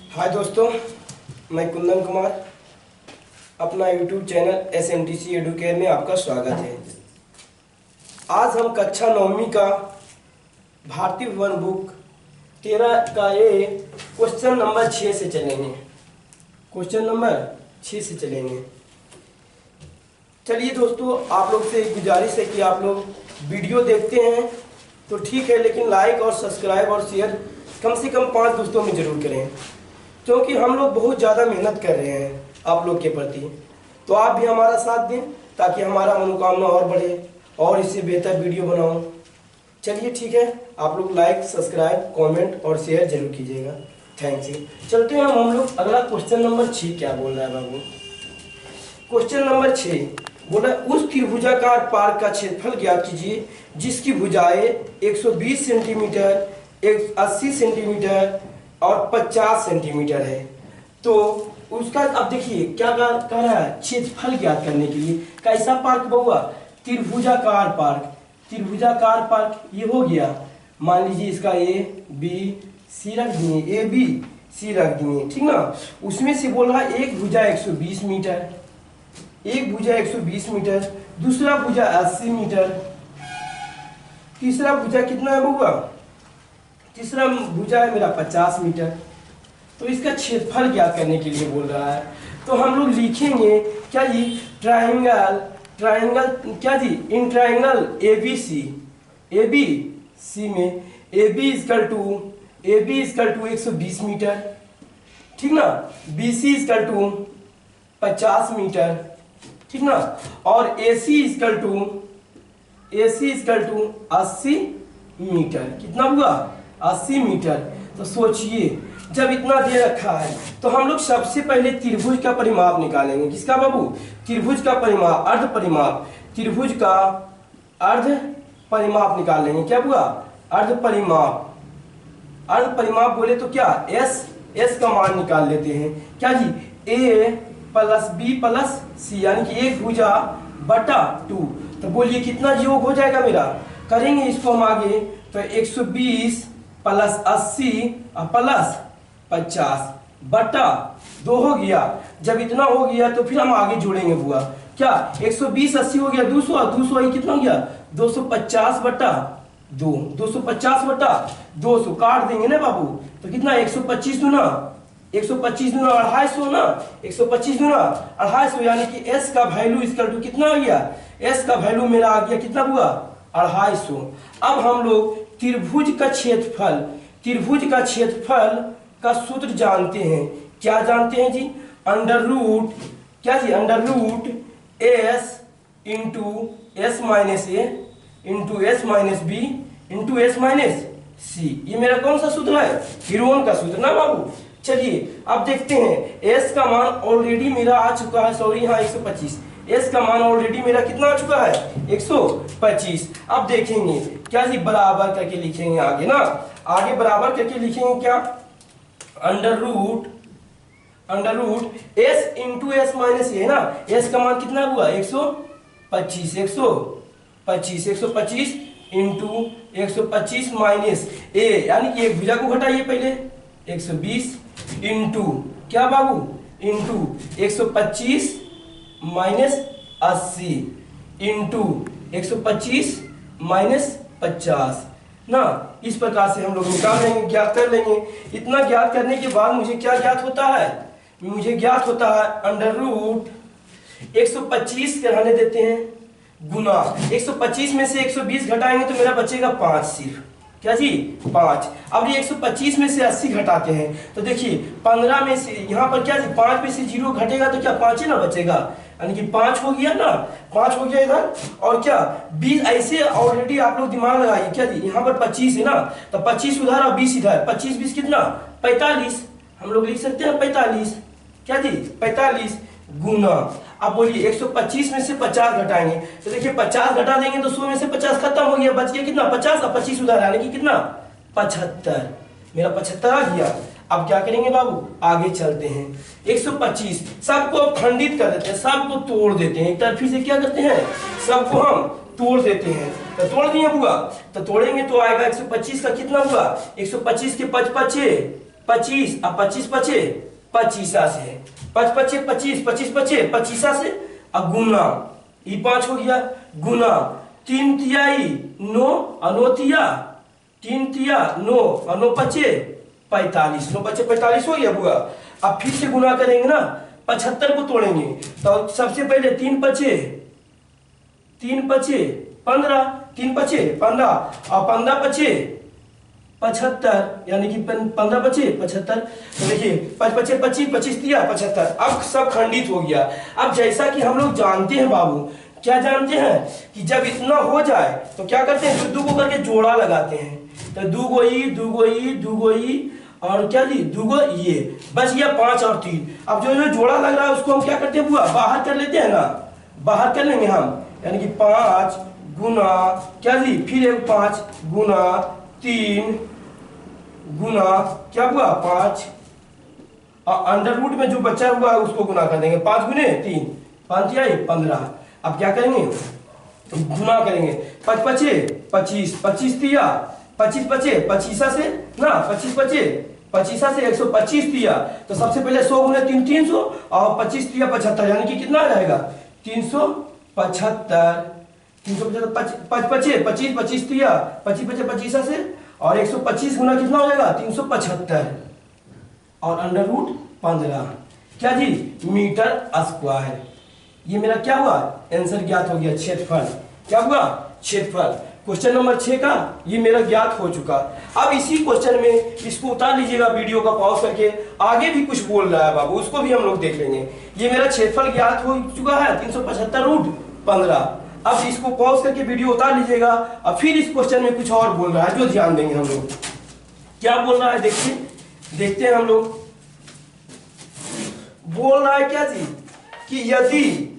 हाय दोस्तों, मैं कुंदन कुमार, अपना यूट्यूब चैनल SMTC एडुकेयर में आपका स्वागत है। आज हम कक्षा 9वीं का भारतीय वन बुक 13 का ये क्वेश्चन नंबर 6 से चलेंगे। क्वेश्चन नंबर 6 से चलेंगे। चलिए दोस्तों, आप लोग से एक गुजारिश है कि आप लोग वीडियो देखते हैं तो ठीक है, लेकिन लाइक और सब्सक्राइब और शेयर कम से कम 5 दोस्तों में ज़रूर करें, क्योंकि हम लोग बहुत ज़्यादा मेहनत कर रहे हैं आप लोग के प्रति। तो आप भी हमारा साथ दें ताकि हमारा मनोकामना और बढ़े और इससे बेहतर वीडियो बनाऊं। चलिए ठीक है, आप लोग लाइक सब्सक्राइब कमेंट और शेयर जरूर कीजिएगा। Thanks you. चलते हैं हम लोग अगला क्वेश्चन नंबर 6 क्या बोल रहा है बाबू। क्वेश्चन नंबर 6 बोला, उस त्रिभुजाकार पार्क का क्षेत्रफल ज्ञात कीजिए जिसकी भुजाएं 120 सेंटीमीटर, 80 सेंटीमीटर और 50 सेंटीमीटर है। तो उसका अब देखिए क्या कह रहा है, क्षेत्रफल ज्ञात करने के लिए। कैसा पार्क बहुआ? त्रिभुजाकार पार्क। त्रिभुजाकार पार्क ये हो गया, मान लीजिए इसका ABC रख दिए, ABC रख दिए, ठीक ना। उसमें से बोल रहा है एक भुजा 120 मीटर, एक भुजा 120 मीटर, दूसरा भुजा 80 मीटर, तीसरा भुजा कितना है बहुआ? तीसरा भुजा है मेरा 50 मीटर। तो इसका क्षेत्रफल ज्ञात करने के लिए बोल रहा है। तो हम लोग लिखेंगे क्या जी, ट्राइंगल क्या जी, इन ट्राइंगल ABC में AB इक्वल टू 120 मीटर, ठीक ना। BC इक्वल टू 50 मीटर, ठीक ना। और AC इक्वल टू 80 मीटर। कितना हुआ? 80 मीटर। तो सोचिए, जब इतना दे रखा है तो हम लोग सबसे पहले त्रिभुज का परिमाप निकालेंगे। किसका बाबू? त्रिभुज का परिमाप, अर्ध परिमाप। त्रिभुज का अर्ध परिमाप निकाल लेंगे। क्या हुआ? अर्ध परिमाप। अर्ध परिमाप बोले तो क्या, S का मान निकाल लेते हैं। क्या जी, A plus B plus C, यानी कि एक भुजा बटा 2। तो बोलिए कितना योग हो जाएगा मेरा? करेंगे इसको हम आगे, तो 120 प्लस 80 प्लस 50 बटा 2 हो गया। जब इतना हो गया तो फिर हम आगे जोड़ेंगे बुआ। क्या 120 80 हो गया 200, 200 ही कितना हो गया? 250 बटा 2, 250 बटा 200 काट देंगे ना बाबू। तो कितना 125 दूना 250 ना, 125 दूना 250, यानी कि S का वैल्यू इक्वल टू कितना आ गया? S का वैल्यू मेरा आ गया कितना हुआ? 250। अब हम लोग त्रिभुज का क्षेत्रफल का सूत्र जानते हैं। क्या जानते हैं जी? अंडर रूट क्या जी, under root S into S minus A into S minus B into S minus C। ये मेरा कौन सा सूत्र है? हीरोन का सूत्र ना बाबू। चलिए अब देखते हैं, S का मान ऑलरेडी मेरा आ चुका है, सॉरी यहाँ 125। S का मान ऑलरेडी मेरा कितना आ चुका है? 125। अब देखेंगे क्या जी, बराबर करके लिखेंगे आगे ना, आगे बराबर करके लिखेंगे क्या, under root S into S minus a ना। S का मान कितना हुआ? 125 इंटू 125 माइनस ए, यानी कि एक भुजा को घटाइए पहले, 120 इंटू क्या बाबू, इंटू 125 माइनस 80 इंटू 125 माइनस 50 ना। इस प्रकार से हम लोग निकाल लेंगे, ज्ञात कर लेंगे। इतना ज्ञात करने के बाद मुझे क्या ज्ञात होता है? मुझे ज्ञात होता है अंडर रूट 125 रहने देते हैं गुना 125 में से 120 घटाएंगे तो मेरा बचेगा 5 सिर्फ। क्या जी? 5। अब ये 125 में से 80 घटाते हैं तो देखिए 15 में से यहाँ पर क्या जी, 5 में से 0 घटेगा तो क्या 5 ही ना बचेगा, यानी कि 5 हो गया ना, 5 हो गया इधर। और क्या 20 ऐसे ऑलरेडी आप लोग दिमाग लगाइए। क्या जी, यहाँ पर 25 है ना, तो 25 उधर और 20 इधर, 25 20 कितना? 45। हम लोग लिख सकते हैं 45। क्या जी, 45 गुना। अब बोलिए 125 में से 50 घटाएंगे तो देखिए 50 घटा देंगे तो 100 में से 50 खत्म हो गया, बच गया कितना? 50 और 25 उधर, यानी कि कितना? 75। मेरा 75 आ गया। अब क्या करेंगे बाबू, आगे चलते हैं। 125 सबको खंडित कर देते हैं, सबको तोड़ देते हैं, एक तरफी से क्या करते हैं, सबको हम तोड़ देते हैं। तो तोड़ दिए बुआ, तो तोड़ेंगे तो आएगा 125 का कितना हुआ? 125 के 5 5 25, अब 25 बचे 25 से, 5 बचे 25, 25 बचे 25 से, अब गुना, ये 5 हो गया, गुना 3 तिहाई 9 अनोतिया, 3 तिया 9 अनो बचे 45, 9 बचे 45 हो गया बुआ। अब फिर से गुना करेंगे ना, 75 को तोड़ेंगे तो सबसे पहले 3 बचे 15, 3 बचे 15 और 15 बचे 75, यानी कि 15 बचे 75। तो देखिए 5 बचे 25, 25 दिया 75। अब सब खंडित हो गया। अब जैसा कि हम लोग जानते हैं बाबू, क्या जानते हैं कि जब इतना हो जाए तो क्या करते हैं, दो को करके जोड़ा लगाते हैं। तो दूगो ई और क्या जी दूगो ये, बच गया 5 और 3। अब जो जो जोड़ा लग रहा है उसको हम क्या करते हैं बुआ, बाहर कर लेते हैं ना, बाहर कर लेंगे हम, यानी कि 5 गुना क्या जी, फिर एक 5 गुना 3 गुना क्या हुआ 5, और अंडर रूट में जो बचा हुआ है उसको गुना कर देंगे, 5 गुने 3 5 या 15। अब क्या करेंगे, गुना करेंगे, 5 बचे 25, 25 दिया 25 बचे 25 से ना, 25 बचे 25 से 125 दिया। तो सबसे पहले 100 गुने 3 300 और 25 दिया 75, यानी कि कितना आ जाएगा 375। 375 बचे 25, 25 दिया 25 बचे 25 से, और 125 गुना कितना हो जाएगा 375 और अंडर रूट 15 क्या जी मीटर स्क्वायर। ये मेरा क्या हुआ, आंसर ज्ञात हो गया, क्षेत्रफल क्या हुआ, क्षेत्रफल। क्वेश्चन नंबर 6 का ये मेरा ज्ञात हो चुका। अब इसी क्वेश्चन में इसको उतार लीजिएगा वीडियो का पॉज करके, आगे भी कुछ बोल रहा है बाबू, उसको भी हम लोग देख लेंगे। ये मेरा क्षेत्रफल ज्ञात हो चुका है 375 रूट 15। अब इसको पॉज करके वीडियो उतार लीजिएगा, और फिर इस क्वेश्चन में कुछ और बोल रहा है जो ध्यान देंगे हम लोग। क्या बोल रहा है देखते हैं हम लोग। बोल रहा है क्या जी कि यदि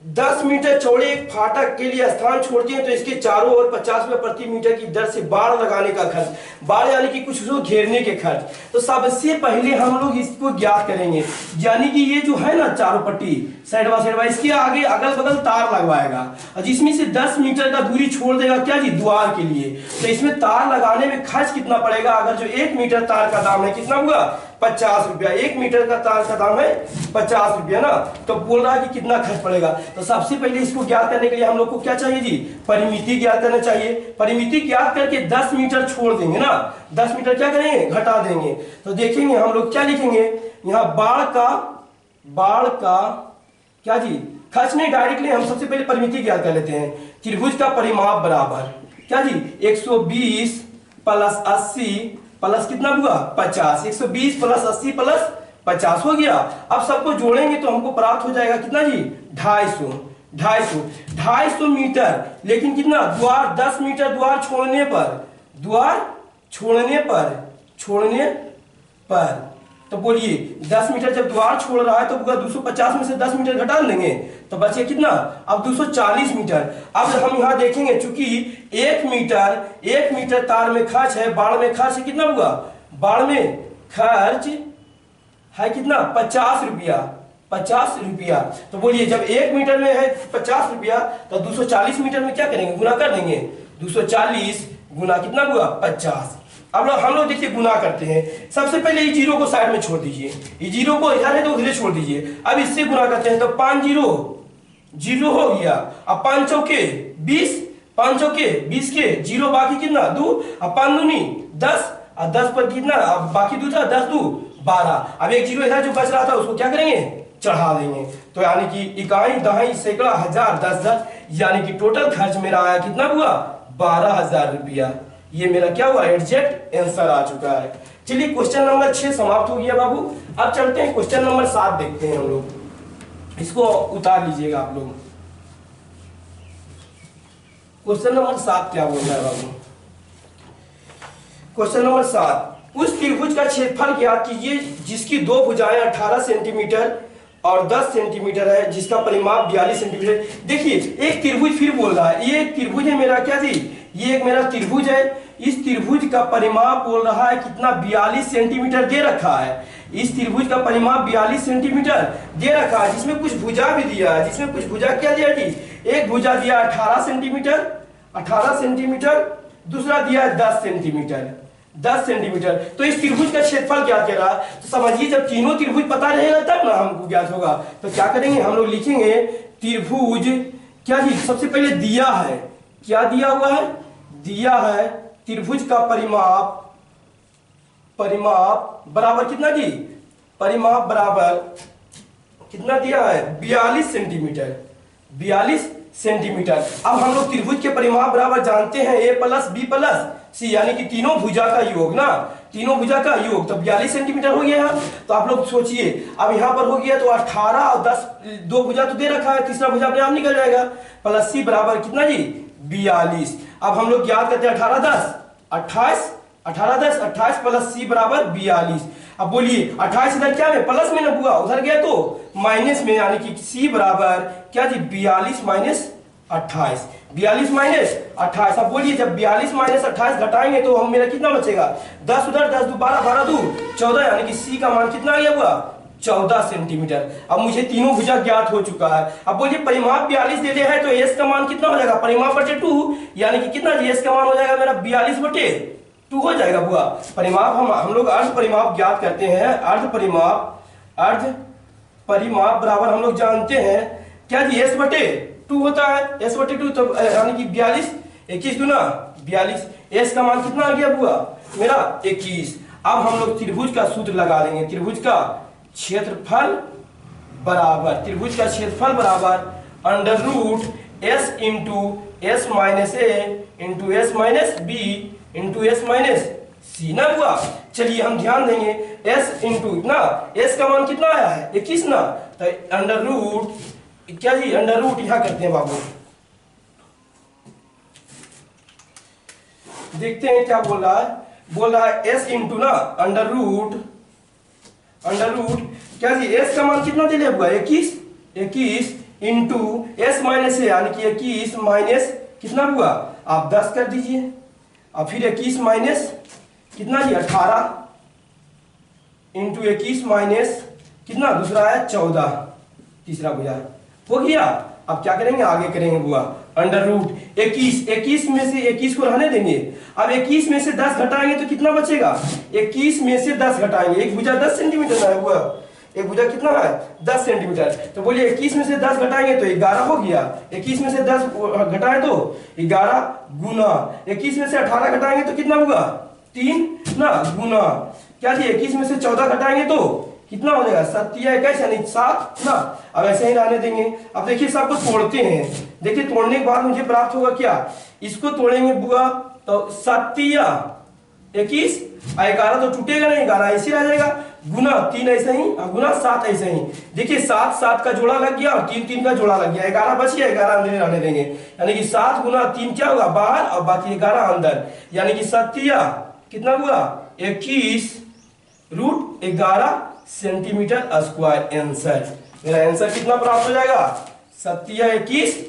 10 मीटर चौड़े एक फाटक के लिए स्थान छोड़ते हैं तो इसके चारों ओर 50 रुपये प्रति मीटर की दर से बाड़ लगाने का खर्च, बाड़ यानी कि कुछ उसको घेरने के खर्च। तो सबसे पहले हम लोग इसको ज्ञात करेंगे, यानी कि ये जो है ना चारों पट्टी साइड बाय साइड, इसके आगे अगल बगल तार लगवाएगा, और जिसमें से 10 मीटर का दूरी छोड़ देगा क्या जी द्वार के लिए। तो इसमें तार लगाने में खर्च कितना पड़ेगा, अगर जो 1 मीटर तार का दाम है कितना हुआ 50 रुपया, 1 मीटर का तार का दाम है 50 रुपया ना। तो बोल रहा है कि कितना खर्च पड़ेगा। तो सबसे पहले इसको ज्ञात करने के लिए हम लोग को क्या चाहिए जी, परिमिति ज्ञात करना चाहिए। परिमिति ज्ञात करके 10 मीटर छोड़ देंगे ना, 10 मीटर क्या करेंगे घटा देंगे। तो देखेंगे हम लोग क्या लिखेंगे यहाँ, बाढ़ का क्या जी खर्च नहीं, डायरेक्टली हम सबसे पहले परिमिति ज्ञात कर लेते हैं। त्रिभुज का परिमाप बराबर क्या जी 120 प्लस 80 प्लस कितना हुआ 50, 120 प्लस 80 प्लस 50 हो गया। अब सबको जोड़ेंगे तो हमको प्राप्त हो जाएगा कितना जी 250 मीटर। लेकिन कितना द्वार 10 मीटर द्वार छोड़ने पर तो बोलिए 10 मीटर जब द्वार छोड़ रहा है तो 250 में से 10 मीटर घटा देंगे तो बचे कितना अब 240 मीटर। अब हम यहाँ देखेंगे चूंकि 1 मीटर तार में खर्च है, बाढ़ में खर्च कितना हुआ, बाढ़ में खर्च है कितना 50 रुपया। तो बोलिए जब 1 मीटर में है 50 रुपया तो 240 मीटर में क्या करेंगे गुना कर देंगे, 240 गुना कितना हुआ 50। अब हम लोग देखिए गुना करते हैं। सबसे पहले ये जीरो को साइड में छोड़ दीजिए, ये जीरो को इधर है तो उधर छोड़ दीजिए। अब इससे गुना करते हैं तो 5 जीरो हो गया। अब 5 चौके 20, 5 चौके 20 के जीरो बाकी कितना 2, अब 5 दूनी 10, और 10 पर कितना अब बाकी 2 था 10 2 12। अब एक जीरो इधर जो बच रहा था उसको क्या करेंगे चढ़ा देंगे। तो यानी कि इकाई दहाई सैकड़ा हजार 10,000, यानी कि टोटल खर्च मेरा आया कितना हुआ 12,000 रुपया। ये मेरा क्या हुआ एग्जैक्ट आंसर आ चुका है। चलिए क्वेश्चन नंबर 6 समाप्त हो गया बाबू। अब चलते हैं क्वेश्चन नंबर 7 देखते हैं हम लोग, इसको उतार लीजिएगा आप लोग। क्वेश्चन नंबर 7 क्या बोल रहा है बाबू, क्वेश्चन नंबर 7, उस त्रिभुज का क्षेत्रफल ज्ञात कीजिए जिसकी 2 भुजाएं 18 सेंटीमीटर और 10 सेंटीमीटर है, जिसका परिमाप 42 सेंटीमीटर। देखिए एक त्रिभुज फिर बोल रहा है, ये एक त्रिभुज है मेरा क्या जी, ये एक मेरा त्रिभुज है। इस त्रिभुज का परिमाप बोल रहा है कितना 42 सेंटीमीटर दे रखा है। इस त्रिभुज का परिमाप 42 सेंटीमीटर दे रखा है, जिसमें कुछ भुजा भी दिया है। जिसमें कुछ भुजा क्या दिया जी, एक भुजा दिया 18 सेंटीमीटर, दूसरा दिया 10 सेंटीमीटर। 10 सेंटीमीटर। तो इस त्रिभुज का क्षेत्रफल ज्ञात कर रहा है, तो समझिए जब तीनों त्रिभुज पता रहेगा तब ना हमको ज्ञात होगा। तो क्या करेंगे हम लोग, लिखेंगे त्रिभुज, क्या जी सबसे पहले दिया है, क्या दिया हुआ है, दिया है त्रिभुज का परिमाप, परिमाप बराबर कितना जी, परिमाप बराबर कितना दिया है 42 सेंटीमीटर, 42 सेंटीमीटर। अब हम लोग त्रिभुज के परिमाप बराबर जानते हैं a प्लस बी प्लस सी, यानी कि तीनों भुजा का योग ना, तीनों भुजा का योग, तो 42 सेंटीमीटर हो गया। तो आप लोग सोचिए, अब यहाँ पर हो गया तो 18 और 10, दो भुजा तो दे रखा है, तीसरा भुजा अपने आप निकल जाएगा, प्लस सी बराबर कितना जी 42। अब हम लोग ज्ञात करते हैं 18 10 28, 18 10 28 प्लस सी बराबर 42। अब बोलिए 28 इधर क्या में प्लस में ना हुआ, उधर गया तो माइनस में, यानी कि सी बराबर क्या जी 42 माइनस 28, 42 माइनस 28। अब बोलिए जब 42 माइनस 28 घटाएंगे तो हम मेरा कितना बचेगा, 10 उधर 10 2 12 12 2 14, यानी कि सी का मान कितना आ गया हुआ 14 सेंटीमीटर। अब मुझे तीनों भुजा ज्ञात हो चुका है। अब बोलिए परिमाप 42 दे दिया है तो एस का मान कितना हो जाएगा, परिमाप बटे 2, यानी कि कितना जी एस का मान हो जाएगा मेरा 42 बटे 2 हो जाएगा बुआ। परिमाप हम लोग अर्ध परिमाप ज्ञात करते हैं, अर्ध परिमाप बराबर हम लोग जानते हैं क्या जी एस बटे 2 होता है, एस बटे 2, तो यानी कि 42, 21 दूना 42, एस का मान कितना आ गया बुआ मेरा 21। अब हम लोग त्रिभुज का सूत्र लगा देंगे, त्रिभुज का क्षेत्रफल बराबर, त्रिभुज का क्षेत्रफल बराबर under root s into s minus a into s minus b into s minus c ना हुआ। चलिए हम ध्यान देंगे, एस इंटू ना, एस का मान कितना आया है 21 ना, तो अंडर रूट क्या जी, अंडर रूट यहां करते हैं बाबू, देखते हैं क्या बोल रहा है, बोल रहा है एस इंटू ना अंडर रूट क्या जी एस का मान कितना दे हुआ 21 इंटू एस माइनस है, यानी कि 21 माइनस कितना हुआ आप 10 कर दीजिए, और फिर 21 माइनस कितना जी 18 इंटू 21 माइनस कितना दूसरा है 14, तीसरा भुजा हो गया। अब क्या करेंगे आगे करेंगे बुआ, अंडर रूट 21 में से 21 को रहने देंगे। अब 21 में से 10 घटाएंगे तो कितना बचेगा, 21 में से 10 घटाएंगे, एक भुजा 10 सेंटीमीटर है बुआ, एक भुजा कितना है 10 सेंटीमीटर। तो बोलिए 21 में से 10 घटाएंगे तो 11 हो गया, 21 में से 10 घटाए तो 11 गुना, 21 में से 18 घटाएंगे तो कितना होगा 3 ना गुना, क्या जी 21 में से 14 घटाएंगे तो कितना हो जाएगा 7 या 21 यानी 7 ना। अब ऐसे ही रहने देंगे। अब देखिए सबको तोड़ते हैं, देखिए तोड़ने के बाद मुझे प्राप्त होगा क्या, इसको तोड़ेंगे बुआ तो 7 या 21, 11 तो टूटेगा नहीं, 11 ऐसे रह जाएगा, गुना 3 ऐसे ही, गुना 7 ऐसे ही। देखिए 7 7 का जोड़ा लग गया और 3 3 का जोड़ा लग गया, 11 बच गया, 11 अंदर रहने देंगे, यानी कि 7 गुना 3 क्या होगा बाहर और बाकी 11 अंदर, यानी कि 7 या कितना हुआ 21 रूट 11 सेंटीमीटर स्क्वायर। आंसर मेरा आंसर कितना प्राप्त हो जाएगा 7 या 21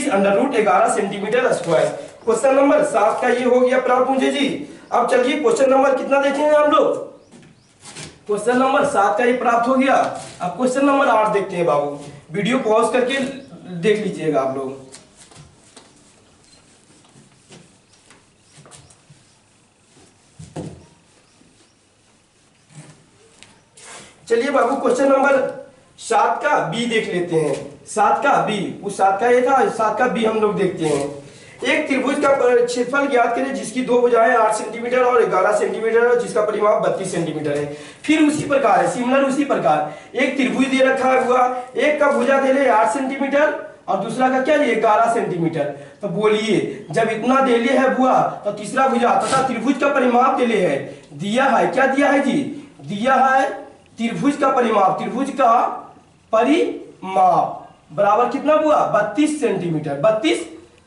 under root 11 centimetre square. Question number 7 का ये हो गया प्राप्त मुझे जी। अब चलिए क्वेश्चन नंबर कितना देखेंगे हम लोग, क्वेश्चन नंबर 7 का ये प्राप्त हो गया। अब क्वेश्चन नंबर 8 देखते हैं बाबू, वीडियो पॉज करके देख लीजिएगा आप लोग। चलिए बाबू क्वेश्चन नंबर 7 का बी देख लेते हैं, 7 का बी, उस 7 का ये था, 7 का बी हम लोग देखते हैं। एक त्रिभुज का क्षेत्रफल ज्ञात करें जिसकी दो भुजाएं 8 सेंटीमीटर और 11 सेंटीमीटर और जिसका परिमाप 32 सेंटीमीटर है। फिर उसी प्रकार है, सिमिलर उसी प्रकार एक त्रिभुज दे रखा हुआ, एक का भुजा दे ले 8 सेंटीमीटर और दूसरा का क्या ये 11 सेंटीमीटर। तो बोलिए जब इतना दे ले है बुआ तो तीसरा भुजा तथा त्रिभुज का परिमाप दे ले है, दिया है क्या दिया है जी, दिया है त्रिभुज का परिमाप, त्रिभुज का परिमाप बराबर कितना हुआ 32 सेंटीमीटर, 32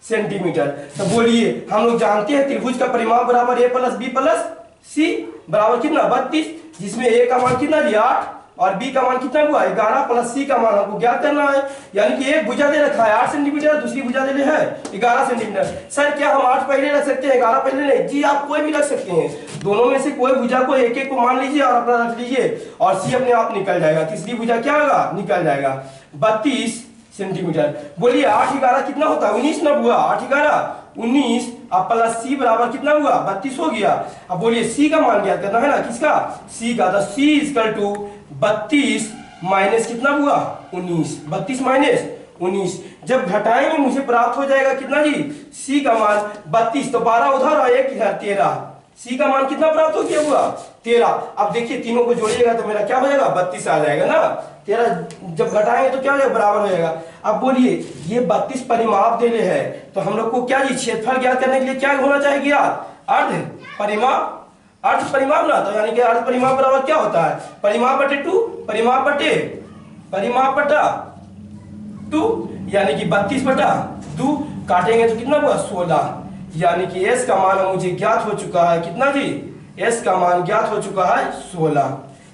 सेंटीमीटर। तो बोलिए हम लोग जानते हैं त्रिभुज का परिमाप बराबर a प्लस बी प्लस सी बराबर कितना 32, जिसमें a का मान कितना दिया 8 और b का मान कितना हुआ 11 प्लस c का मान हमको ज्ञात करना है। यानी कि एक भुजा दे रखा है 8 सेंटीमीटर, दूसरी भुजा दे है 11 सेंटीमीटर। सर क्या हम 8 पहले रख सकते हैं 11 पहले नहीं? जी आप कोई भी रख सकते हैं, दोनों में से कोई भुजा को एक एक को मान लीजिए और अपना रख लीजिए और c अपने आप निकल जाएगा, तीसरी भुजा क्या होगा निकल जाएगा। 32 सेंटीमीटर। बोलिए 8 11 कितना होता है? 19 ना हुआ? 8 11 19 अब प्लस सी बराबर कितना हुआ? 32 हो गया। अब बोलिए सी का मान ज्ञात करना है ना, किसका? सी का। तो सी इक्वल टू 32 माइनस कितना हुआ? 19। 32 माइनस 19 जब घटाएंगे मुझे प्राप्त हो जाएगा कितना जी? सी का मान 32। तो 12 उधर और 1 इधर 13। सी का मान कितना प्राप्त हो गया? हुआ 13। अब देखिए तीनों को जोड़िएगा तो मेरा क्या हो जाएगा? 32 आ जाएगा ना। 13 जब घटाएंगे तो क्या हो जाएगा? बराबर हो जाएगा। अब बोलिए ये 32 परिमाप देने है तो हम लोग को क्या जी क्षेत्रफल ज्ञात करने के लिए क्या होना चाहिए यार? अर्ध परिमाप। अर्ध परिमाप ना, तो यानी कि अर्ध परिमाप बराबर क्या होता है? परिमाप बटे 2, परिमाप बटा 2, यानी कि 32 बटा 2 काटेंगे तो कितना हुआ? 16। यानी कि s का मान मुझे ज्ञात हो चुका है कितना जी? s का मान ज्ञात हो चुका है 16।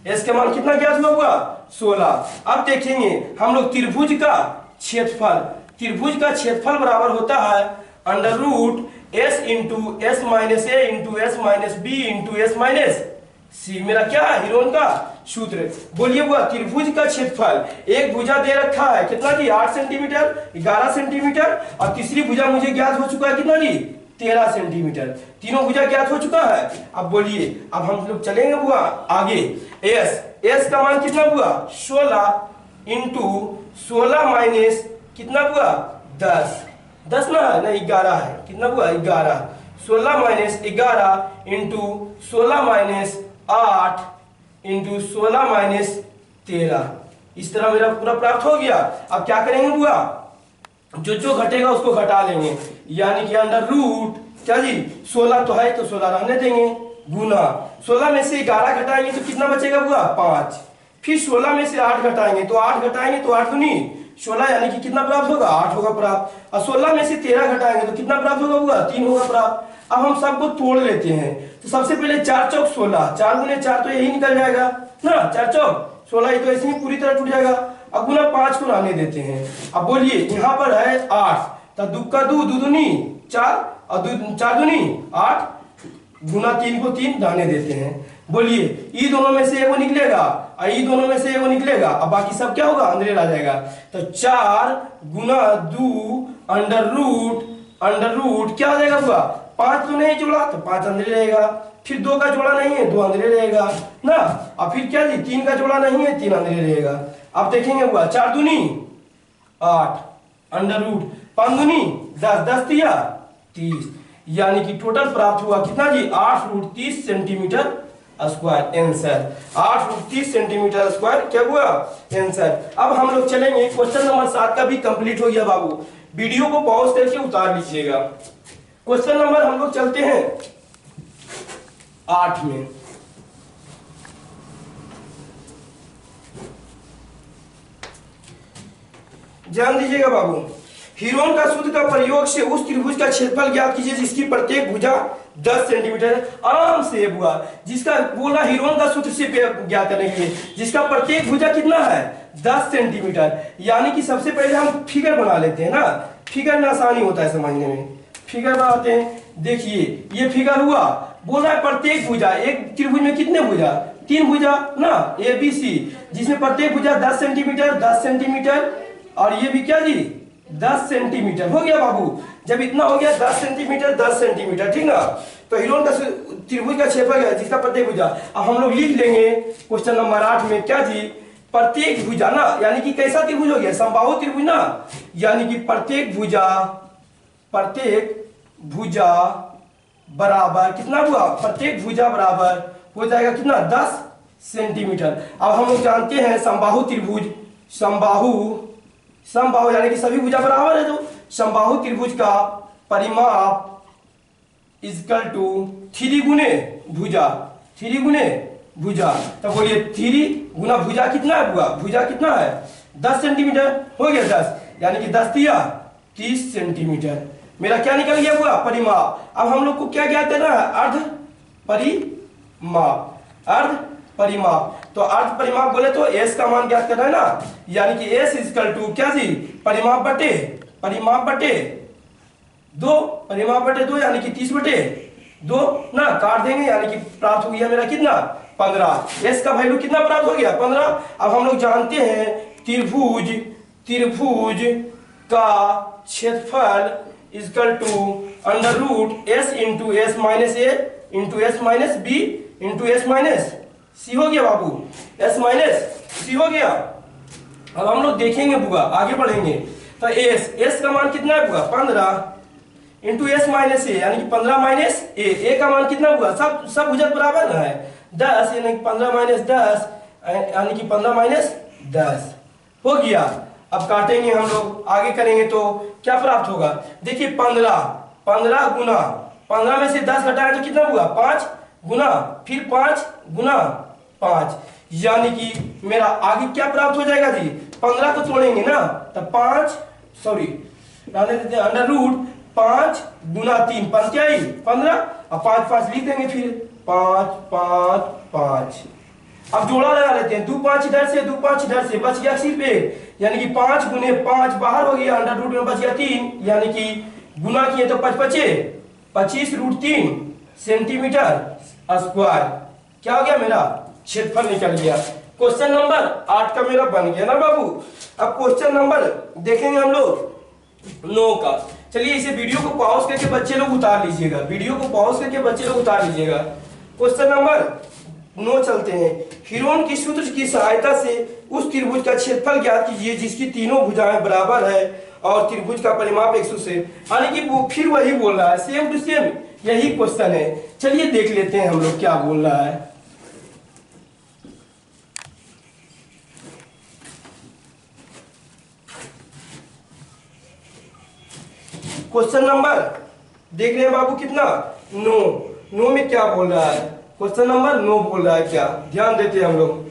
s का मान कितना ज्ञात हुआ? 16। अब देखेंगे हम लोग त्रिभुज का क्षेत्रफल। त्रिभुज का क्षेत्रफल बराबर होता है under root s into s minus a into s minus b into s minus c. मेरा क्या है? हीरोन का सूत्र। बोलिए हुआ त्रिभुज का क्षेत्रफल। एक भुजा दे रखा है कितना जी? 8 सेंटीमीटर, 11 सेंटीमीटर, और तीसरी भुजा मुझे ज्ञात हो चुका है कितना जी? 13 सेंटीमीटर। तीनों भुजा ज्ञात हो चुका है। अब बोलिए अब हम लोग चलेंगे हुआ आगे। एस का मान कितना हुआ? 16 इंटू 16 माइनस कितना हुआ? 10 ना है ना, 11 है। कितना हुआ? 11। 16 minus 11 into 16 minus 8 into 16 minus 13। इस तरह मेरा पूरा प्राप्त हो गया। अब क्या करेंगे बुआ? जो घटेगा उसको घटा लेंगे, यानी कि अंडर रूट क्या जी? 16 तो है तो 16 रहने देंगे, गुना 16 में से 11 घटाएंगे तो कितना बचेगा बुआ? 5। फिर 16 में से 8 घटाएंगे तो 8 घटाएंगे तो 8 दूनी 16, यानी कि कितना प्राप्त होगा? 8 होगा प्राप्त। और 16 में से 13 घटाएंगे तो कितना प्राप्त होगा बुआ? 3 होगा प्राप्त। अब हम सबको तोड़ लेते हैं। तो सबसे पहले 4 चौक 16, 4 गुने 4 तो यही निकल जाएगा ना, 4 चौक 16, ये तो ऐसे ही पूरी तरह टूट जाएगा। अब गुना 5 को रहने देते हैं। अब बोलिए यहाँ पर है 8, तो 2 का 2, 2 दूनी 4 और 4 दूनी 8, गुना 3 को 3 रहने देते हैं। बोलिए ई दोनों में से एगो निकलेगा और ई दोनों में से एगो निकलेगा, अब बाकी सब क्या होगा? अंदर आ जाएगा। तो 4 गुना 2 अंडर रूट क्या हो जाएगा बुआ? 5 तो नहीं जोड़ा तो 5 अंदर रहेगा। फिर 2 का जोड़ा नहीं है, 2 अंदर रहेगा ना। और फिर क्या जी? 3 का जोड़ा नहीं है, 3 अंदर रहेगा। अब देखेंगे बुआ 4 दूनी 8 अंडर रूट 5 दूनी 10, 10 दिया 30, यानी कि टोटल प्राप्त हुआ कितना जी? 8 root 30 centimetre square. Answer 8 root 30 centimetre square क्या हुआ? आंसर। अब हम लोग चलेंगे क्वेश्चन नंबर 7 का भी कंप्लीट हो गया बाबू। वीडियो को पॉज करके उतार लीजिएगा। क्वेश्चन नंबर हम लोग चलते हैं 8 में। ध्यान दीजिएगा बाबू। हीरोन का सूत्र का प्रयोग से उस त्रिभुज का क्षेत्रफल ज्ञात कीजिए जिसकी प्रत्येक भुजा 10 सेंटीमीटर। आराम से बुआ, जिसका बोला हीरोन का सूत्र से ज्ञात करने के लिए, जिसका प्रत्येक भुजा कितना है? 10 सेंटीमीटर। यानी कि सबसे पहले हम फिगर बना लेते हैं ना, फिगर में आसानी होता है समझने में। फिगर बनाते हैं। देखिए ये फिगर हुआ, बोला है प्रत्येक भुजा, एक त्रिभुज में कितने भुजा? 3 भुजा ना, ए बी सी, जिसमें प्रत्येक भुजा 10 सेंटीमीटर 10 सेंटीमीटर, और ये भी क्या जी? 10 सेंटीमीटर। हो गया बाबू। जब इतना हो गया 10 सेंटीमीटर 10 सेंटीमीटर, ठीक ना। तो हीरोन का त्रिभुज का क्षेत्रफल है जिसका प्रत्येक भुजा। अब हम लोग लिख लेंगे क्वेश्चन नंबर 8 में क्या जी? प्रत्येक भुजा ना, यानी कि कैसा त्रिभुज हो गया? समबाहु त्रिभुज ना, यानी कि प्रत्येक भुजा बराबर कितना हुआ? प्रत्येक भुजा बराबर हो जाएगा कितना? 10 सेंटीमीटर। अब हम लोग जानते हैं समबाहु त्रिभुज, समबाहु यानी कि सभी भुजा बराबर है, तो समबाहु त्रिभुज का परिमाप इक्वल टू 3 गुने भुजा, 3 गुने भुजा। तो बोलिए 3 गुना भुजा कितना है बुआ? भुजा कितना है? 10 सेंटीमीटर। हो गया 10, यानी कि 10 दिया 30 सेंटीमीटर। मेरा क्या निकल गया बुआ? परिमाप। अब हम लोग को क्या ज्ञात करना है? अर्ध परिमाप, अर्ध परिमाप। तो अर्ध परिमाप बोले तो एस का मान ज्ञात करना है ना, यानी कि एस इक्वल टू क्या जी? परिमाप बटे 2, परिमाप बटे 2, यानी कि 30 बटे 2 ना, काट देंगे, यानी कि प्राप्त हो गया मेरा कितना? 15। एस का वैल्यू कितना प्राप्त हो गया? 15। अब हम लोग जानते हैं त्रिभुज त्रिभुज का क्षेत्रफल equal to under root s into s minus a into s minus b into s minus c हो गया बाबू, एस माइनस सी हो गया। अब हम लोग देखेंगे बुआ, आगे बढ़ेंगे तो एस का मान कितना है बुआ 15 इंटू एस माइनस ए यानी कि 15 माइनस ए का मान कितना हुआ, सब भुजक बराबर है 10 यानी कि 15 माइनस 10 यानी कि 15 माइनस 10 हो गया। अब काटेंगे हम लोग, आगे करेंगे तो क्या प्राप्त होगा, देखिए 15 गुना 15 में से 10 घटाएं तो कितना हुआ 5 गुना फिर 5 गुना 5 यानी कि मेरा आगे क्या प्राप्त हो जाएगा जी, 15 को तोड़ेंगे ना तो 5 सॉरी अंडर रूट 5 गुना 3 पंचाई 15 और 5 5 लिख देंगे फिर 5 5 5। अब जोड़ा लगा लेते हैं, 2 5 इधर से 2 5 इधर से, बच गया सिर्फ एक यानी कि 5 गुने 5 बाहर हो गया, अंडर रूट में बच गया 3 यानी कि गुना किए तो 5 5 25 रूट 3 सेंटीमीटर स्क्वायर। क्या हो गया मेरा क्षेत्रफल निकल गया। क्वेश्चन नंबर 8 का मेरा बन गया ना बाबू। अब क्वेश्चन नंबर देखेंगे हम लोग 9 का। चलिए इसे वीडियो को पॉज करके बच्चे लोग उतार लीजिएगा, वीडियो को पॉज करके बच्चे लोग उतार लीजिएगा। क्वेश्चन नंबर 9 चलते हैं। हीरोन की सूत्र की सहायता से उस त्रिभुज का क्षेत्रफल ज्ञात कीजिए जिसकी तीनों भुजाएं बराबर है और त्रिभुज का परिमाप 100 से, यानी कि वो फिर वही बोल रहा है, सेम टू सेम यही क्वेश्चन है। चलिए देख लेते हैं हम लोग क्या बोल रहा है। क्वेश्चन नंबर देख रहे हैं बाबू कितना 9 में क्या बोल रहा है, क्वेश्चन नंबर 9 बोल रहा है क्या, ध्यान देते हैं हम लोग।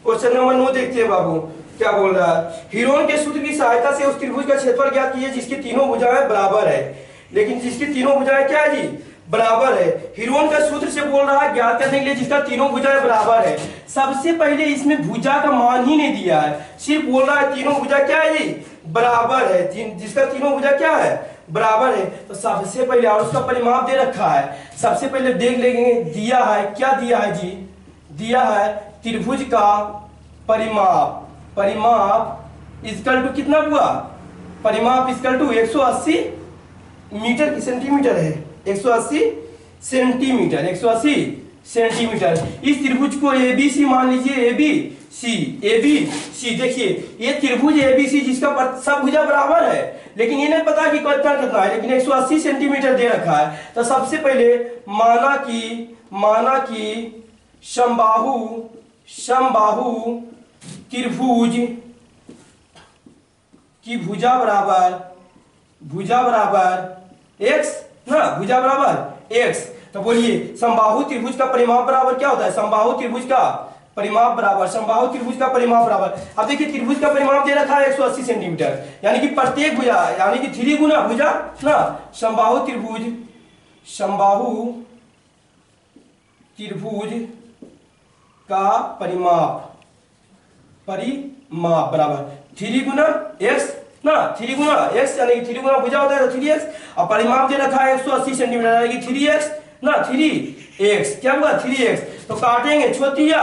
क्वेश्चन नंबर 9 देखते हैं बाबू क्या बोल रहा है। हीरोन के सूत्र की सहायता से उस त्रिभुज का क्षेत्रफल ज्ञात कीजिए जिसकी तीनों भुजाएं बराबर है, लेकिन जिसकी तीनों भुजाएं क्या है जी बराबर है। हीरोन का सूत्र से बोल रहा है ज्ञात करने के लिए जिसका तीनों भुजाएं बराबर है। सबसे पहले इसमें भुजा का मान ही नहीं दिया है, सिर्फ बोल रहा है तीनों भुजा क्या है जी बराबर है, जिसका तीनों भुजा क्या है बराबर है। तो सबसे पहले और उसका परिमाप दे रखा है, सबसे पहले देख लेंगे दिया है, क्या दिया है जी, दिया है त्रिभुज का परिमाप, परिमाप इक्वल टू कितना हुआ, परिमाप इक्वल टू 180 मीटर की सेंटीमीटर है, 180 सेंटीमीटर, 180 सेंटीमीटर। इस त्रिभुज को एबीसी मान लीजिए, एबीसी देखिए ये त्रिभुज एबीसी जिसका सब भुजा बराबर है, लेकिन ये नहीं पता कि कितना है, लेकिन 180 सेंटीमीटर दे रखा है। तो सबसे पहले माना कि समबाहु त्रिभुज की भुजा बराबर x ना, भुजा बराबर x। तो बोलिए समबाहु त्रिभुज का परिमाप बराबर क्या होता है, समबाहु त्रिभुज का परिमाप बराबर, समबाहु त्रिभुज का परिमाप बराबर। अब देखिए त्रिभुज का परिमाप दे रखा है 180 सेंटीमीटर, यानी कि प्रत्येक भुजा यानी कि 3 गुना भुजा ना, समबाहु त्रिभुज का परिमाप बराबर 3 गुना x ना, 3 गुना x यानी कि 3 गुना भुजा होता है तो 3x, और परिमाप दे रखा है 180 सेंटीमीटर यानी कि 3x ना, 3x क्या हुआ 3x। तो काटेंगे छोटिया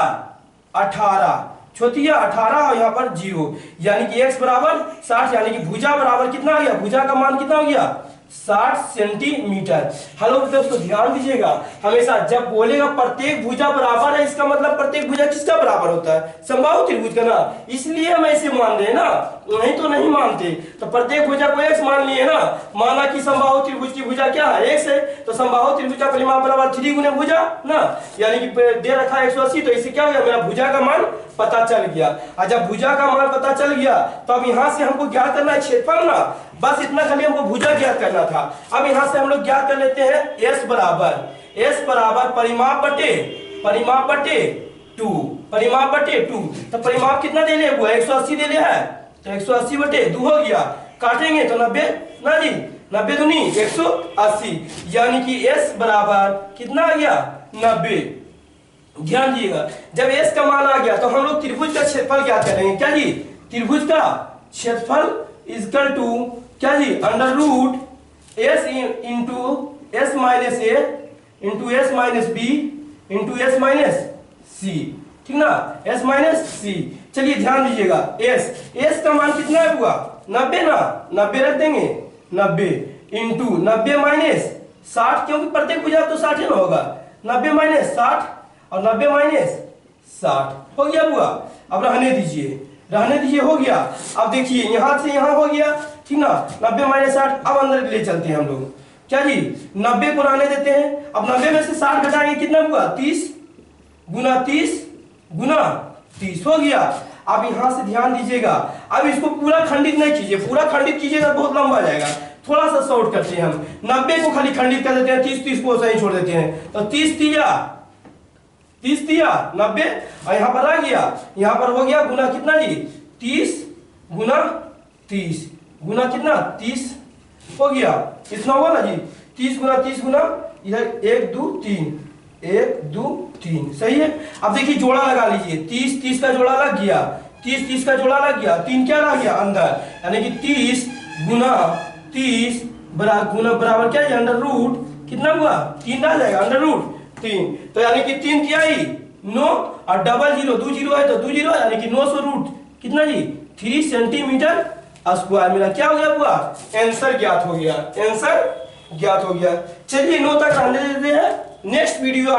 18 और यहाँ पर 0 यानी कि x बराबर 60 यानी कि भुजा बराबर कितना हो गया, भुजा का मान कितना हो गया 60 सेंटीमीटर। हेलो दोस्तों ध्यान दीजिएगा, हमेशा जब बोलेगा प्रत्येक भुजा बराबर है, इसका मतलब प्रत्येक भुजा किसका बराबर होता है, समबाहु त्रिभुज का ना, इसलिए हम ऐसे मान रहे हैं ना, नहीं तो नहीं मानते। तो प्रत्येक भुजा को x मान लिए ना, माना कि समबाहु त्रिभुज की भुजा क्या है x है, तो समबाहु त्रिभुज का परिमाप बराबर 3 गुने भुजा ना, यानी कि दे रखा है 180, तो इससे क्या हो गया मेरा भुजा का मान पता चल गया। और जब भुजा का मान पता चल गया तो अब यहाँ से हमको ज्ञात करना है क्षेत्रफल ना, बस इतना खाली हमको भुजा ज्ञात करना था। अब यहाँ से हम लोग ज्ञात कर लेते हैं s बराबर परिमाप बटे 2, तो परिमाप कितना दे लिया हुआ 180 दे लिया है, तो 180 बटे 2 हो गया, काटेंगे तो 90 ना जी, 90 दूनी 180 यानी कि s बराबर कितना आ गया 90। ध्यान दीजिएगा जब s का मान आ गया तो हम लोग त्रिभुज का क्षेत्रफल ज्ञात करेंगे, क्या जी त्रिभुज का क्षेत्रफल इक्वल टू क्या जी under root s into s minus a into s minus b into s minus c, ठीक ना, एस माइनस सी। चलिए ध्यान दीजिएगा, एस का मान कितना हुआ 90 ना, 90 रख देंगे, 90 इंटू 90 माइनस 60, क्योंकि प्रत्येक भुजा तो 60 ना होगा, 90 माइनस 60 और 90 माइनस 60 हो गया हुआ। अब रहने दीजिए, हो गया। अब देखिए यहां से यहां हो गया, ठीक ना, 90 माइनस 60। अब अंदर ले चलते हैं हम लोग, क्या जी 90 को रहने देते हैं। अब 90 में से 60 घटाएंगे, कितना हुआ 30 गुना 30 गुना 30 हो गया। अब यहां से ध्यान दीजिएगा, अब इसको पूरा खंडित नहीं कीजिए, पूरा खंडित कीजिएगा बहुत लंबा जाएगा, थोड़ा सा शॉर्ट करते हैं हम, 90 को खाली खंडित कर देते हैं, 30 को सही छोड़ देते हैं। तो 30 दिया 90 और यहां पर आ गया, यहां पर हो गया गुना कितना जी 30 गुना 30 गुना कितना 30 हो गया, कितना हुआ ना जी 30 गुना इधर 1 2 3 1 2 3 सही है। अब देखिए जोड़ा लगा लीजिए, 30 का जोड़ा लग गया, 30 का जोड़ा लग गया, 3 क्या लग गया अंदर, यानी कि 30 गुना 30 बराबर क्या है अंडर रूट, कितना हुआ 3 आ जाएगा अंडर रूट 3, तो यानी कि 3 क्या ही 9 और डबल 0 2 0 है तो 2 0 यानी कि 900 रूट कितना जी 3 सेंटीमीटर स्क्वायर मिला। क्या हो गया हुआ, आंसर ज्ञात हो गया, आंसर ज्ञात हो गया। चलिए 9 तक रहने देते हैं। नेक्स्ट वीडियो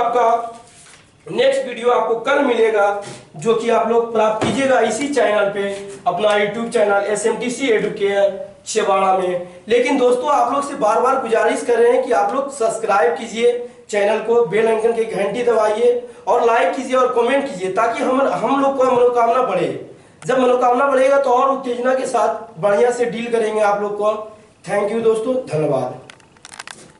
आपको कल मिलेगा, जो कि आप लोग प्राप्त कीजिएगा इसी चैनल पे, अपना YouTube channel SMTC Educare Chhindwara में। लेकिन दोस्तों आप लोग से बार बार गुजारिश कर रहे हैं कि आप लोग सब्सक्राइब कीजिए चैनल को, बेल आइकन की घंटी दबाइए और लाइक कीजिए और कमेंट कीजिए, ताकि हम लोग को मनोकामना बढ़े। जब मनोकामना बढ़ेगा तो और उत्तेजना के साथ बढ़िया से डील करेंगे आप लोग को। थैंक यू दोस्तों, धन्यवाद।